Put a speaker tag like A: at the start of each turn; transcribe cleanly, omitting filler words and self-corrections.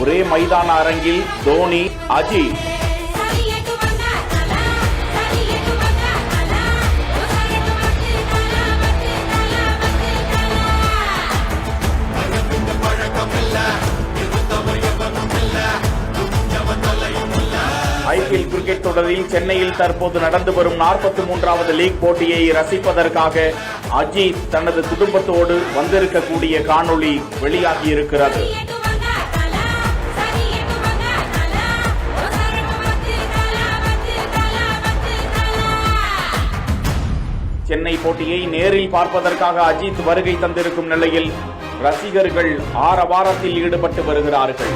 A: ஒரே மைதான அரங்கில் Dhoni, Ajith. IPL cricket தொடரில் சென்னையில் தற்போது நடந்து வரும் 43வது லீக் போட்டியை ரசிப்பதற்காக அஜித் தனது குடும்பத்தோடு வந்திருக்கக்கூடிய காணொளி வெளியாகியிருக்கிறது. சென்னை போட்டியை நேரில் பார்ப்பதற்காக அஜித் வருகை தந்திருக்கும் நிலையில் ரசிகர்கள் ஆரவாரத்தில் ஈடுபட்டு வருகிறார்கள்.